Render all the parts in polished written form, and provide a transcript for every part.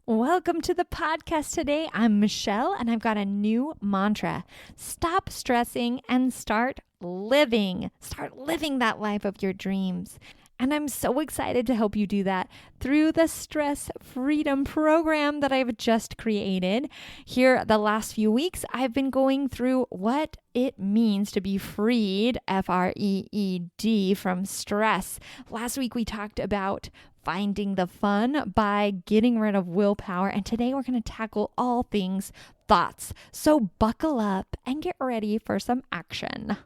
Welcome to the podcast today. I'm Michele and I've got a new mantra. Stop stressing and start living. Start living that life of your dreams. And I'm so excited to help you do that through the Stress Freedom Program that I've just created. Here, the last few weeks, I've been going through what it means to be freed, F-R-E-E-D, from stress. Last week, we talked about finding the fun by getting rid of willpower. And today, we're going to tackle all things thoughts. So buckle up and get ready for some action.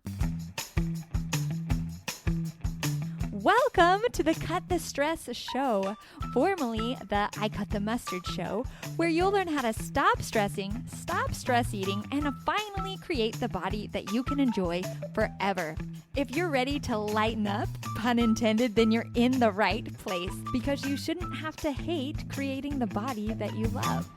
Welcome to the Cut the Stress Show, formerly the I Cut the Mustard Show, where you'll learn how to stop stressing, stop stress eating, and finally create the body that you can enjoy forever. If you're ready to lighten up, pun intended, then you're in the right place because you shouldn't have to hate creating the body that you love.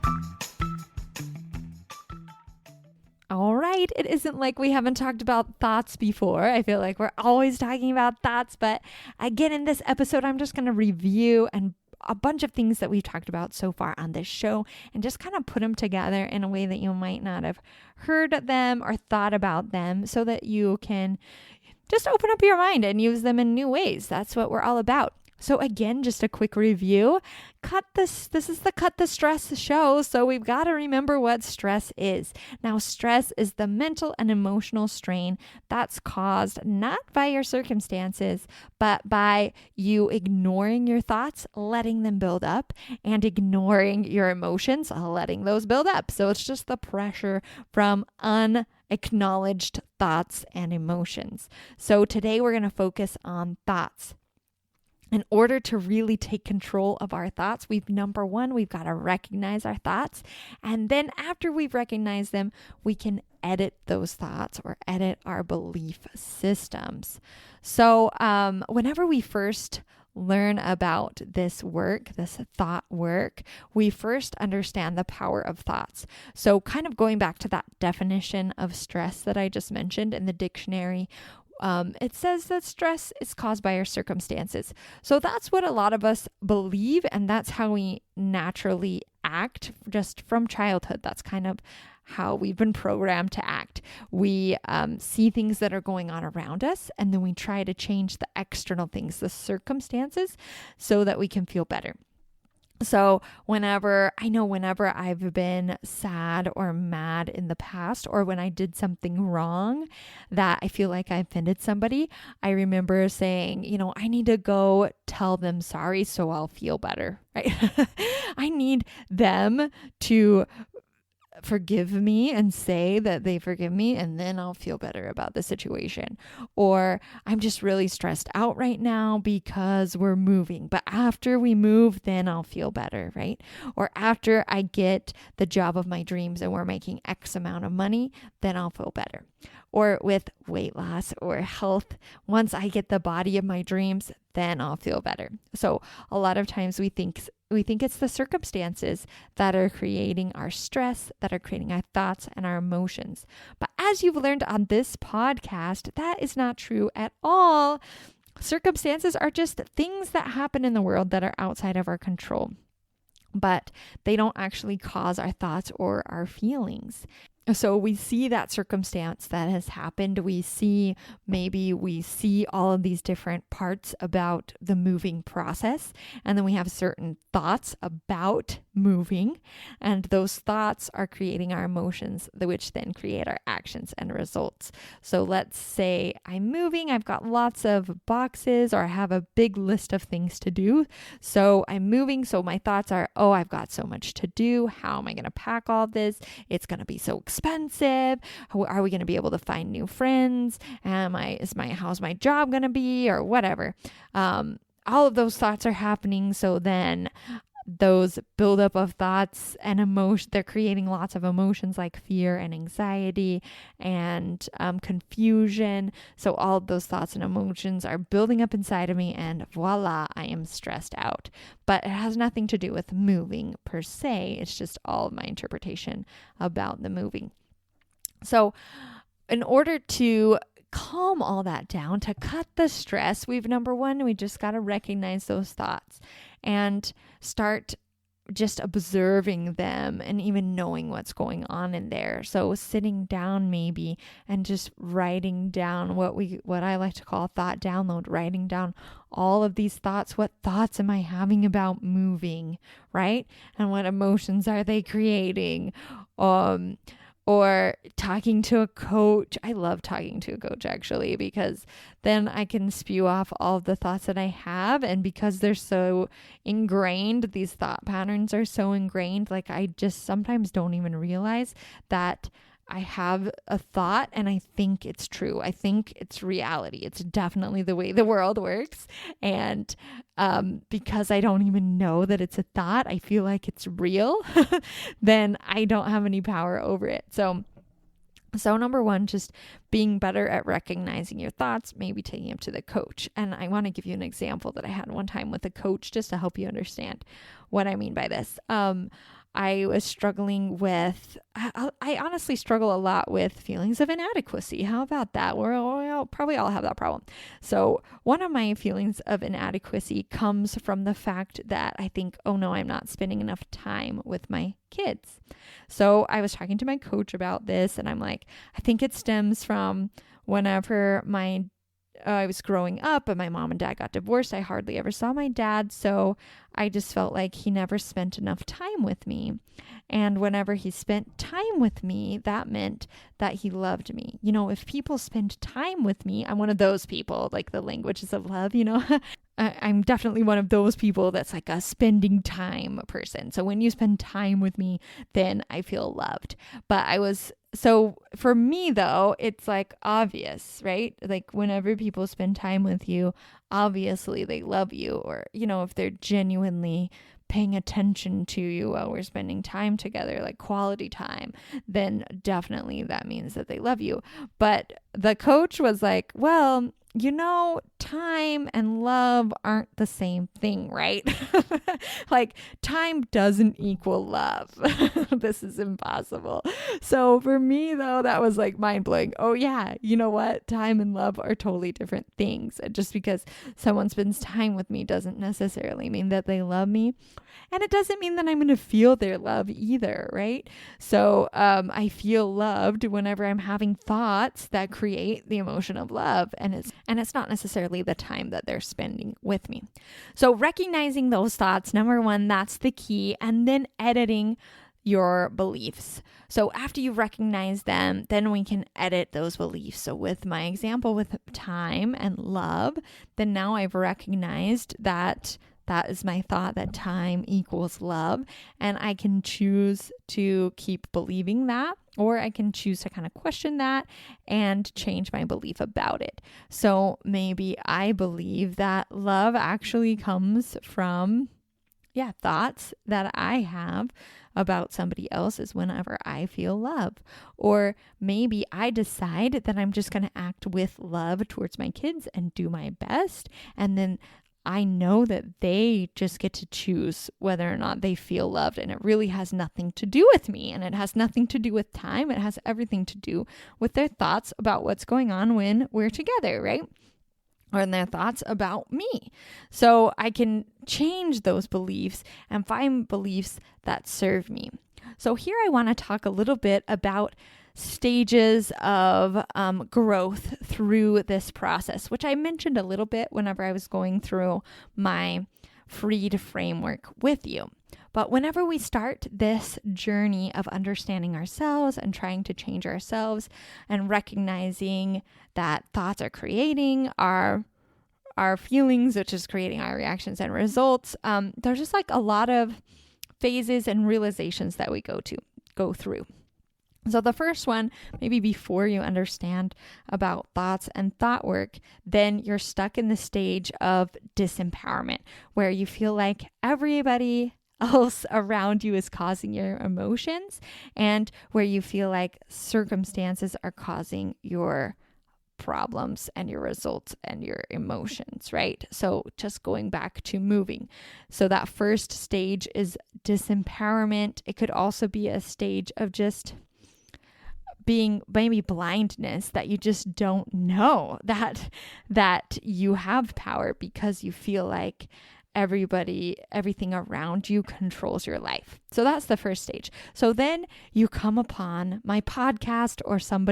All right, it isn't like we haven't talked about thoughts before. I feel like we're always talking about thoughts, but again, in this episode, I'm just going to review and a bunch of things that we've talked about so far on this show and just kind of put them together in a way that you might not have heard them or thought about them so that you can just open up your mind and use them in new ways. That's what we're all about. So again, just a quick review. This is the Cut the Stress show, so we've got to remember what stress is. Now, stress is the mental and emotional strain that's caused not by your circumstances, but by you ignoring your thoughts, letting them build up, and ignoring your emotions, letting those build up. So it's just the pressure from unacknowledged thoughts and emotions. So today we're going to focus on thoughts. In order to really take control of our thoughts, number one, we've got to recognize our thoughts. And then after we've recognized them, we can edit those thoughts or edit our belief systems. So whenever we first learn about this work, this thought work, we first understand the power of thoughts. So kind of going back to that definition of stress that I just mentioned in the dictionary, it says that stress is caused by our circumstances. So that's what a lot of us believe, and that's how we naturally act just from childhood. That's kind of how we've been programmed to act. We see things that are going on around us, and then we try to change the external things, the circumstances, so that we can feel better. So whenever I've been sad or mad in the past, or when I did something wrong that I feel like I offended somebody, I remember saying, I need to go tell them sorry so I'll feel better, right? I need them to forgive me and say that they forgive me, and then I'll feel better about the situation. Or I'm just really stressed out right now because we're moving, but after we move, then I'll feel better, right? Or after I get the job of my dreams and we're making X amount of money, then I'll feel better. Or with weight loss or health, once I get the body of my dreams, then I'll feel better. So a lot of times we think it's the circumstances that are creating our stress, that are creating our thoughts and our emotions. But as you've learned on this podcast, that is not true at all. Circumstances are just things that happen in the world that are outside of our control, but they don't actually cause our thoughts or our feelings. So we see that circumstance that has happened. We see all of these different parts about the moving process. And then we have certain thoughts about moving. And those thoughts are creating our emotions, which then create our actions and results. So let's say I'm moving. I've got lots of boxes, or I have a big list of things to do. So I'm moving. So my thoughts are, I've got so much to do. How am I going to pack all this? It's going to be so expensive. Are we going to be able to find new friends? How's my job going to be, or whatever? All of those thoughts are happening. So then those buildup of thoughts and emotion, they're creating lots of emotions like fear and anxiety and confusion. So all of those thoughts and emotions are building up inside of me, and voila, I am stressed out. But it has nothing to do with moving per se. It's just all of my interpretation about the moving. So in order to calm all that down, to cut the stress, we just got to recognize those thoughts and start just observing them and even knowing what's going on in there. So sitting down maybe and just writing down what I like to call thought download, writing down all of these thoughts. What thoughts am I having about moving, right? And what emotions are they creating? Or talking to a coach. I love talking to a coach actually, because then I can spew off all of the thoughts that I have. And because they're so ingrained, these thought patterns are so ingrained, like I just sometimes don't even realize that I have a thought and I think it's true. I think it's reality. It's definitely the way the world works. And because I don't even know that it's a thought, I feel like it's real, then I don't have any power over it. So number one, just being better at recognizing your thoughts, maybe taking them to the coach. And I want to give you an example that I had one time with a coach just to help you understand what I mean by this. I was struggling with, I honestly struggle a lot with feelings of inadequacy. How about that? We'll probably all have that problem. So one of my feelings of inadequacy comes from the fact that I think, oh no, I'm not spending enough time with my kids. So I was talking to my coach about this and I'm like, I think it stems from whenever I was growing up and my mom and dad got divorced. I hardly ever saw my dad. So I just felt like he never spent enough time with me. And whenever he spent time with me, that meant that he loved me. You know, if people spend time with me, I'm one of those people, like the languages of love, you know, I'm definitely one of those people that's like a spending time person. So when you spend time with me, then I feel loved. So for me though, it's like obvious, right? Like whenever people spend time with you, obviously they love you, or, you know, if they're genuinely paying attention to you while we're spending time together, like quality time, then definitely that means that they love you. But the coach was like, well, you know, time and love aren't the same thing, right? Like time doesn't equal love. This is impossible. So for me though, that was like mind blowing. Oh yeah, you know what? Time and love are totally different things. Just because someone spends time with me doesn't necessarily mean that they love me. And it doesn't mean that I'm going to feel their love either, right? So I feel loved whenever I'm having thoughts that create the emotion of love. And it's not necessarily the time that they're spending with me. So recognizing those thoughts, number one, that's the key. And then editing your beliefs. So after you recognize them, then we can edit those beliefs. So with my example with time and love, then now I've recognized that is my thought, that time equals love. And I can choose to keep believing that, or I can choose to kind of question that and change my belief about it. So maybe I believe that love actually comes from, thoughts that I have about somebody else is whenever I feel love. Or maybe I decide that I'm just going to act with love towards my kids and do my best. And then I know that they just get to choose whether or not they feel loved, and it really has nothing to do with me, and it has nothing to do with time. It has everything to do with their thoughts about what's going on when we're together, right? Or their thoughts about me. So I can change those beliefs and find beliefs that serve me. So here I want to talk a little bit about stages of growth through this process, which I mentioned a little bit whenever I was going through my freed framework with you. But whenever we start this journey of understanding ourselves and trying to change ourselves and recognizing that thoughts are creating our feelings, which is creating our reactions and results, there's just like a lot of phases and realizations that we go through. So the first one, maybe before you understand about thoughts and thought work, then you're stuck in the stage of disempowerment, where you feel like everybody else around you is causing your emotions, and where you feel like circumstances are causing your problems and your results and your emotions, right? So just going back to moving. So that first stage is disempowerment. It could also be a stage of just being maybe blindness, that you just don't know that you have power, because you feel like everything around you controls your life. So that's the first stage. So then you come upon my podcast or some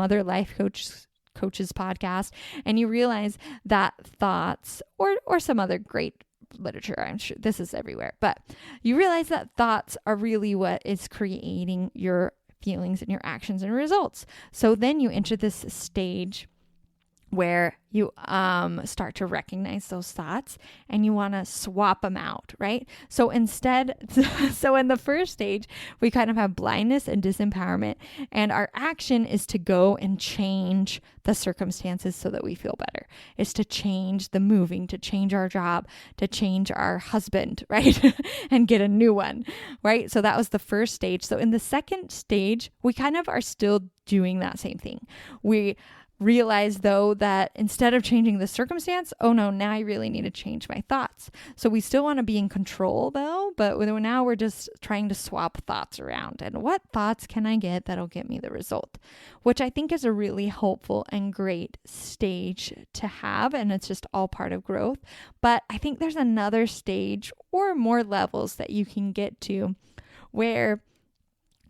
other life coach's podcast, and you realize that thoughts or some other great literature, I'm sure this is everywhere, but you realize that thoughts are really what is creating your feelings and your actions and results. So then you enter this stage where you start to recognize those thoughts and you want to swap them out, right? So in the first stage, we kind of have blindness and disempowerment, and our action is to go and change the circumstances so that we feel better. It's to change the moving, to change our job, to change our husband, right? And get a new one, right? So that was the first stage. So in the second stage, we kind of are still doing that same thing. We realize though that instead of changing the circumstance, oh no, now I really need to change my thoughts. So we still want to be in control though, but now we're just trying to swap thoughts around. And what thoughts can I get that'll get me the result? Which I think is a really helpful and great stage to have. And it's just all part of growth. But I think there's another stage or more levels that you can get to where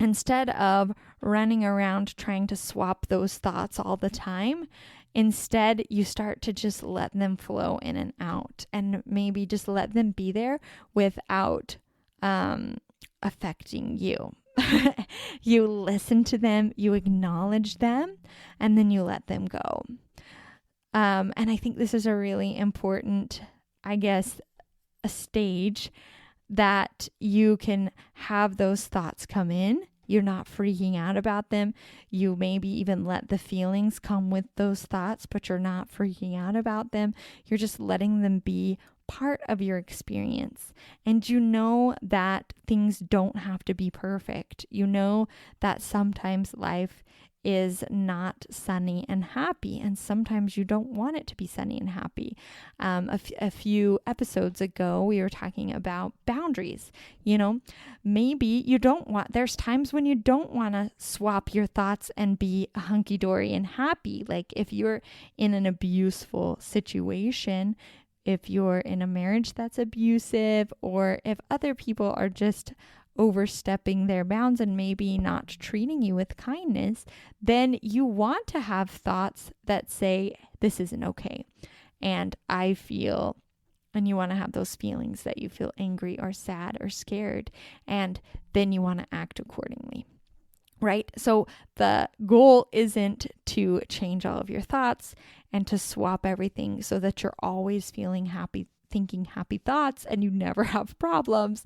instead of running around trying to swap those thoughts all the time, instead you start to just let them flow in and out, and maybe just let them be there without affecting you. You listen to them, you acknowledge them, and then you let them go. And I think this is a really important, a stage that you can have those thoughts come in. You're not freaking out about them. You maybe even let the feelings come with those thoughts, but you're not freaking out about them. You're just letting them be part of your experience. And you know that things don't have to be perfect. You know that sometimes life is not sunny and happy, and sometimes you don't want it to be sunny and happy. A few episodes ago, we were talking about boundaries. Maybe there's times when you don't want to swap your thoughts and be hunky-dory and happy. Like if you're in an abuseful situation, if you're in a marriage that's abusive, or if other people are just overstepping their bounds and maybe not treating you with kindness, then you want to have thoughts that say, this isn't okay. And you want to have those feelings that you feel angry or sad or scared. And then you want to act accordingly, right? So the goal isn't to change all of your thoughts and to swap everything so that you're always feeling happy, thinking happy thoughts, and you never have problems.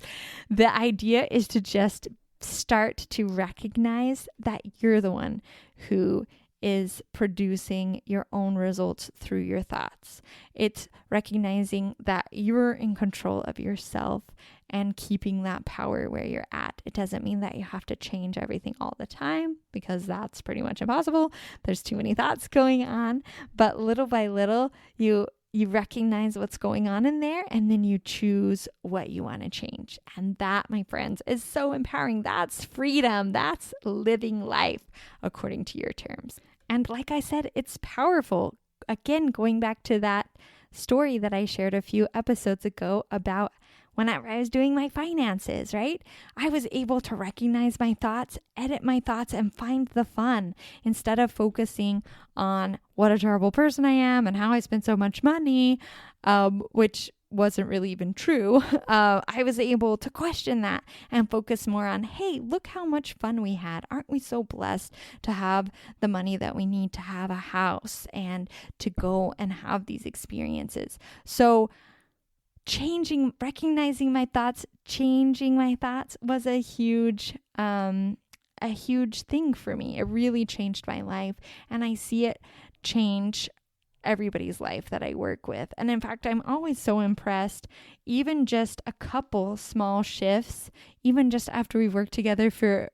The idea is to just start to recognize that you're the one who is producing your own results through your thoughts. It's recognizing that you're in control of yourself and keeping that power where you're at. It doesn't mean that you have to change everything all the time, because that's pretty much impossible. There's too many thoughts going on, but little by little, you recognize what's going on in there, and then you choose what you want to change. And that, my friends, is so empowering. That's freedom. That's living life according to your terms. And like I said, it's powerful. Again, going back to that story that I shared a few episodes ago about whenever I was doing my finances, right? I was able to recognize my thoughts, edit my thoughts, and find the fun instead of focusing on what a terrible person I am and how I spent so much money, which wasn't really even true. I was able to question that and focus more on, hey, look how much fun we had. Aren't we so blessed to have the money that we need to have a house and to go and have these experiences? So recognizing my thoughts, changing my thoughts was a huge thing for me. It really changed my life, and I see it change everybody's life that I work with. And in fact, I'm always so impressed, even just a couple small shifts, even just after we've worked together for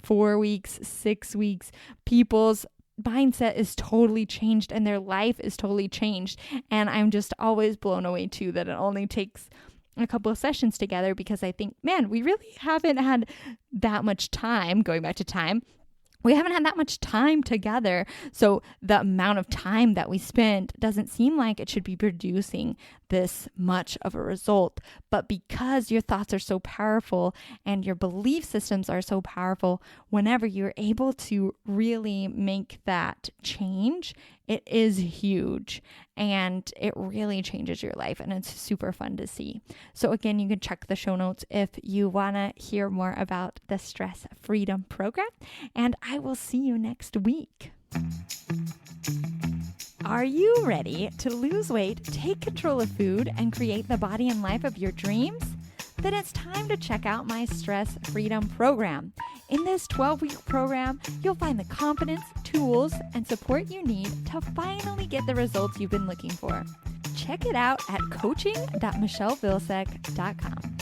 4 weeks, 6 weeks, people's mindset is totally changed and their life is totally changed. And I'm just always blown away too that it only takes a couple of sessions together, because I think, man, we really haven't had that much time, going back to time. We haven't had that much time together. So the amount of time that we spent doesn't seem like it should be producing this much of a result. But because your thoughts are so powerful and your belief systems are so powerful, whenever you're able to really make that change, it is huge and it really changes your life, and it's super fun to see. So again, you can check the show notes if you want to hear more about the Stress Freedom Program, and I will see you next week. Are you ready to lose weight, take control of food, and create the body and life of your dreams? Then it's time to check out my Stress Freedom Program. In this 12-week program, you'll find the confidence, tools, and support you need to finally get the results you've been looking for. Check it out at coaching.michellevilsek.com.